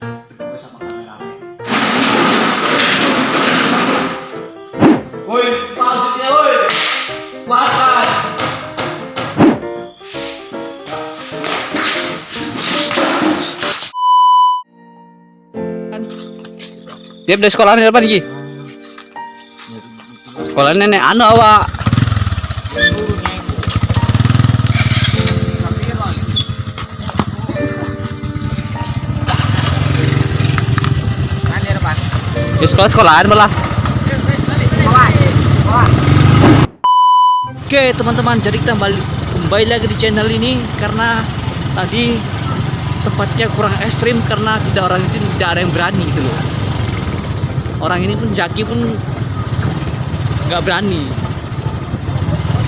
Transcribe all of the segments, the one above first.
berdua sama kameramen. Woi, lanjutnya woi. Kuatkan. Dia dari sekolah ini apa lagi? Sekolah nenek anu awak. Di sekolahan malah. Oke teman-teman, jadi kita kembali lagi di channel ini karena tadi tempatnya kurang ekstrim karena orang itu tidak ada yang berani gitu loh. Orang ini pun Jaki pun nggak berani.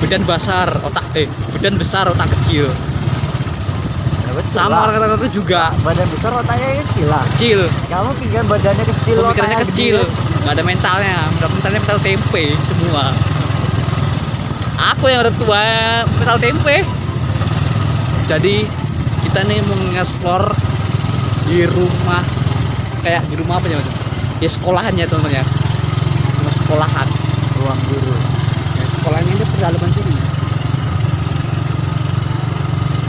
Badan besar otak kecil. Sama orang itu juga Badan besar otaknya kecil lah. kecil. Kamu pikir badannya kecil, Pemikirannya otaknya kecil, gede. nggak ada mentalnya mental tempe semua. Aku yang udah tua mental tempe. Jadi kita nih mau nge-explore di rumah, kayak di rumah apa ya mas? Ya sekolahannya teman-teman ya, rumah sekolahan, Ruang guru. ya, sekolahnya ini pedalaman sini,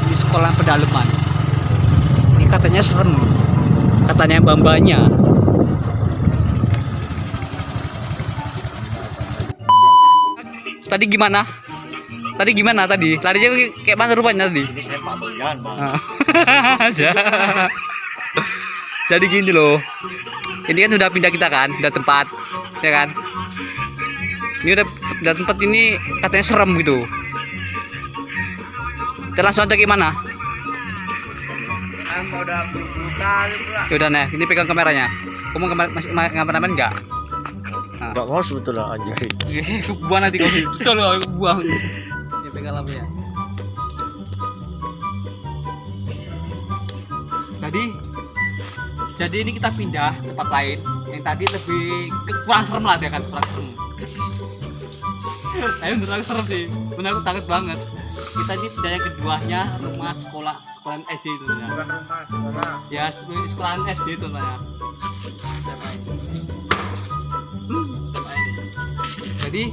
di sekolah pedalaman. Ini katanya serem, katanya mbak-mbaknya. Tadi gimana? Tadi? Larinya kayak mana rupanya tadi? Ini saya Pak Boyan, Bang. Aja. Jadi gini loh. Ini kan udah pindah kita kan, udah tempat, ya kan? Ini udah tempat ini katanya serem gitu. Kita langsung aja gimana? Udah kali pula. Ya udah nih, ini pegang kameranya. Kamu masih kameramen enggak? Enggak mau sebetulnya aja. Buang nanti kau itu loh, buang. Ya pegang apa ya? Jadi ini kita pindah tempat lain. Yang tadi lebih kurang serem lah, dia kan kurang serem. Tapi beneran serem sih, bener aku takut banget. Kita ini pindah yang keduanya rumah sekolahan SD itu ya. Bukan rumah sekolah. Ya sekolahan SD itu lah ya. Jadi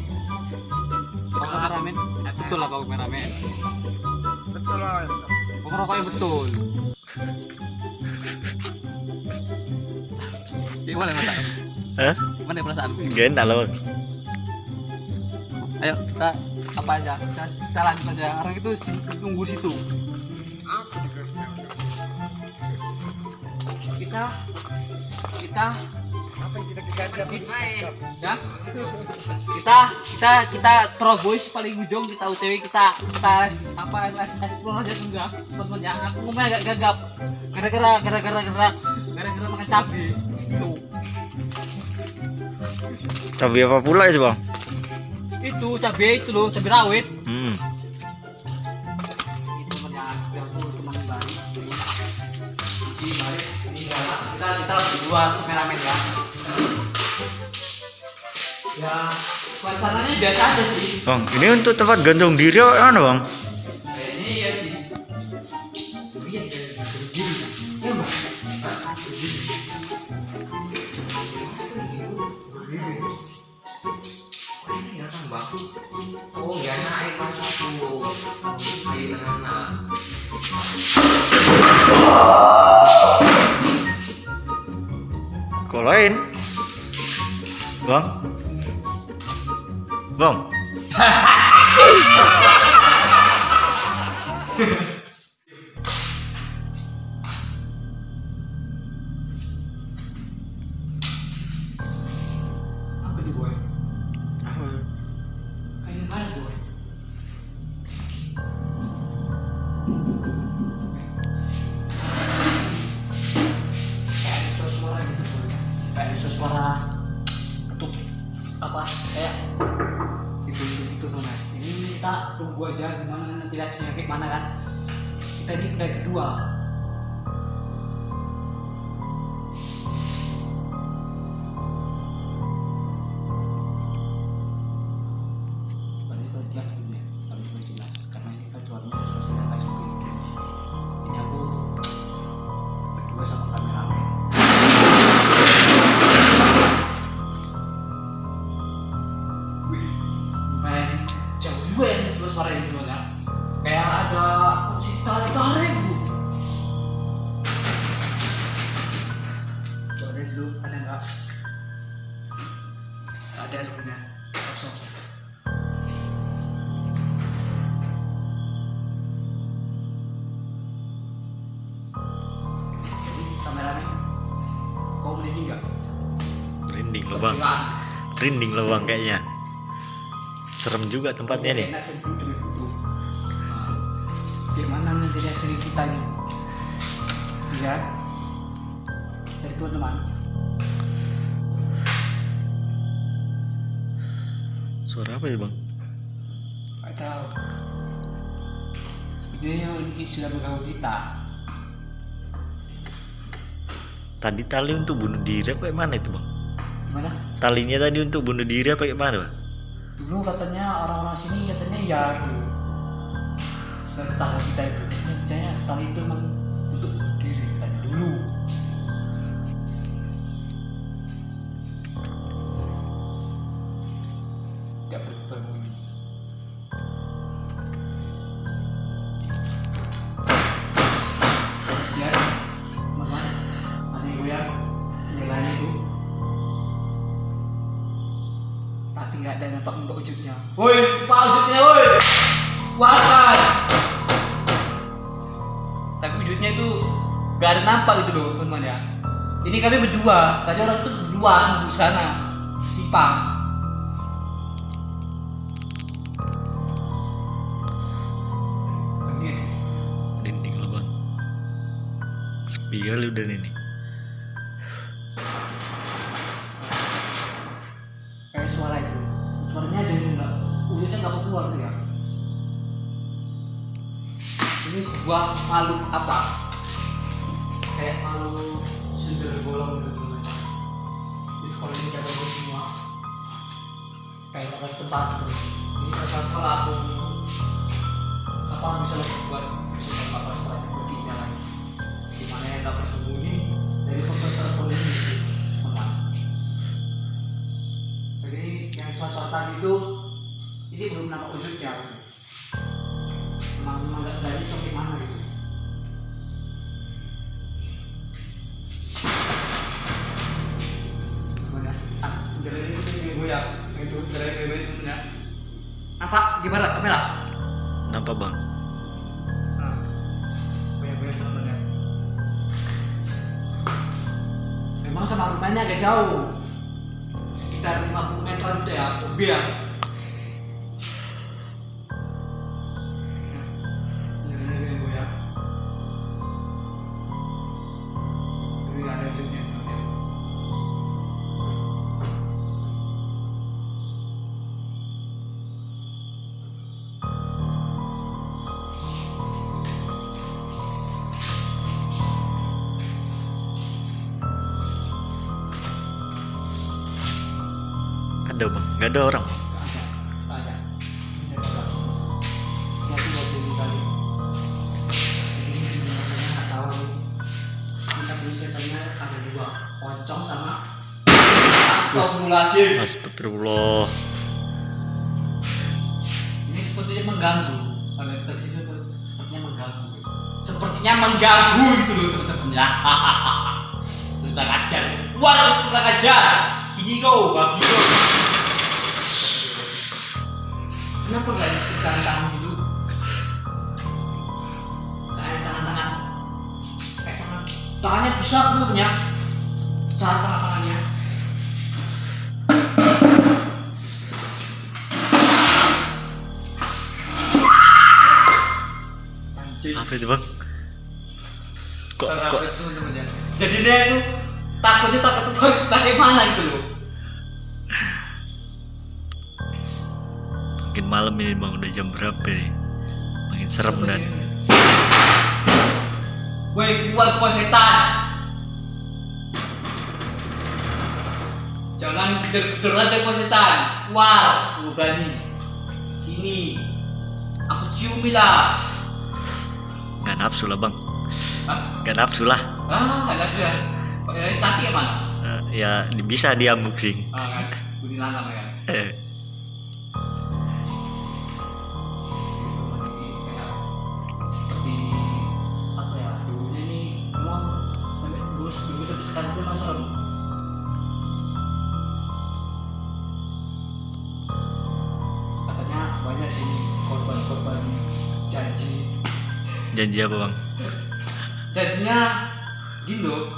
kau kameramen, betul lah kau kameramen. Betul lah. Kau ngerokoknya betul. Gimana masa? Hah? Gimana perasaan? Gak enak loh. Ayo kita apa aja? Kita lanjut aja. Orang itu tunggu situ. Kita Apa yang kita ya kita terobos paling ujung, kita UTW, kita apa explore aja juga temennya. Aku ngomongnya agak gagap gara-gara makan cabai itu. Cabai apa pula itu, Bang? Itu cabai itu loh, cabai rawit. Hmm. Itu temennya teman baru. Ini kita berdua kameramen ya. Ya, suasananya biasa aja sih. Bang, ini untuk tempat gantung diri apa Bang? Kayaknya iya sih. Iya sih, berdiri. Ya, Bang. Oh, ya naik kelas 1. Ayo anak. Kok lain? Bang? Bang? Apa di boy? Kayak mana boy? Kayak ada suara gitu boy. Kayak ada suara ketuk apa kayak gitu nona. Ini kita tunggu aja gimana nanti hasilnya kayak mana kan. Kita ini kayak kedua. Karena ini kan jualnya sosial. Ini aku berdua sama kameramen. suara ini teman ya. Kayak ada si tarik-tarik bu. Coba dulu ada nggak? Ada rumahnya kosong. Jadi kameramen, kau merinding nggak? Rinding lo bang. Rinding lo bang kayaknya. Serem juga tempatnya nih. Gimana nanti reaksi kita nih? Lihat dari teman-teman. Suara apa ya bang? Gak tahu. Sepertinya ini sudah mengganggu kita. Tadi tali untuk bunuh diri apa kayak mana itu bang? Gimana? Talinya tadi untuk bunuh diri apa kayak mana bang? Dulu katanya orang-orang sini katanya ya dulu. Sudah tetangga kita itu. Katanya tali itu memang untuk diri kan dulu. Tidak berbunyi. Ya, teman-teman, ada yang goyang, nyelanya itu. Tapi nggak ada nampak wujudnya. Woi, apa wujudnya, woi? Kuatkan. Tapi wujudnya itu nggak ada nampak gitu loh, teman-teman ya. Ini kami berdua, tadi orang itu berdua di sana, simpang. Dinding lo bang. Sepi kali udah ini. Kayak suara itu, suaranya ada yang enggak, wujudnya nggak mau keluar tuh ya. Ini sebuah makhluk apa? Kayak makhluk sender bolong gitu teman. Di sekolah ini ada semua. Kayak ada tempat tuh. Ini pas sekolah aku apa bisa lagi buat apa sekolah bertiga lagi. Dimana yang dapat sembunyi dari profesor polisi teman. Jadi yang sosok tadi itu ini belum nampak wujudnya. Memang nggak dari sampai mana gitu. Gimana? Jalan itu goyang, itu jalan itu ya. Apa? Gimana? Kamera? Nampak bang? Goyang-goyang teman-teman ya. Memang sama rumahnya agak jauh. Sekitar 50 meter gitu ya, lebih ya. Ada bang? Nggak ada orang bang? Ada. Satu dua puluh kali. Ini sebenarnya nggak tahu. Kita beli setannya ada dua, pocong sama. Astagfirullahaladzim. Astagfirullah. Ini sepertinya mengganggu. Kalau kita di sini sepertinya mengganggu. Sepertinya mengganggu gitu loh teman-teman ya. Tentang ajar. Luar tentang ajar. Sini kau, bagi kau. Kenapa gak ada tangan-tangan gitu? Kayak tangan-tangan. Kayak tangannya besar sebenarnya. Besar tangan-tangannya. Apa itu bang? Kok teman-teman. Jadi dia itu takut dari mana gitu loh. makin malam ini bang, udah jam berapa nih? Makin serem dan Woi, keluar kau setan. Jangan geder-geder aja kau setan. Keluar, lu berani. Sini. Aku ciumi lah. nggak nafsu lah bang. Hah? Nggak nafsu lah. Nggak ada ya. Tati ya mana? Ya bisa diamuk sih. Kan, bunyi lanang ya. banyak sih korban-korban janji. Janji apa bang? Janjinya gini loh,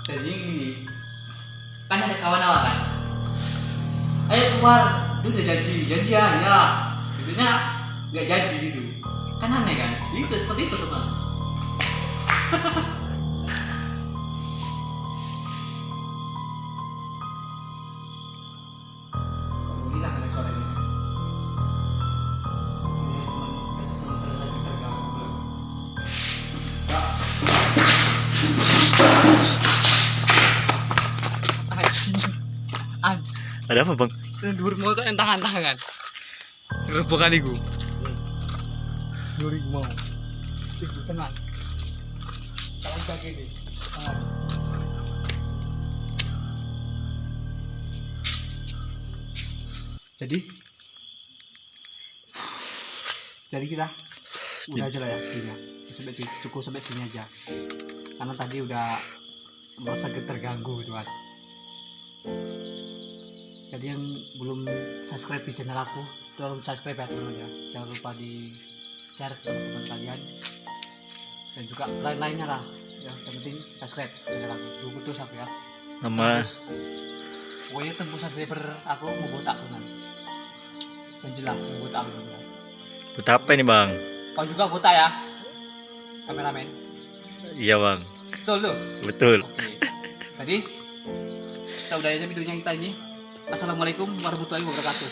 janjinya gini, kan ada kawan awak kan, ayo keluar, dia udah janjian ya, tentunya nggak jadi gitu, kan aneh kan, itu seperti itu teman. Hilang ada suaranya. Ini teman lagi terganggu belum? Ada apa bang? Dur mau kan tangan-tangan. Rebukan iku. Dur iku mau. Iku tenang. Tangan kaki nih. Tangan. Jadi kita udah aja lah ya videonya. Cukup sampai sini aja. Karena tadi udah merasa terganggu gitu kan. Jadi yang belum subscribe di channel aku, tolong subscribe ya teman ya. Jangan lupa di share ke teman-teman kalian dan juga lain-lainnya lah. Ya, yang penting subscribe channel aku. Tunggu terus aku ya. Nama Pokoknya tembus subscriber aku mau botak teman. Menjelang mau botak teman. buat apa ini bang? Kau juga botak ya, kameramen. Iya bang. Betul tuh. Betul. Oke. Jadi kita udah aja videonya kita ini. Assalamualaikum warahmatullahi wabarakatuh.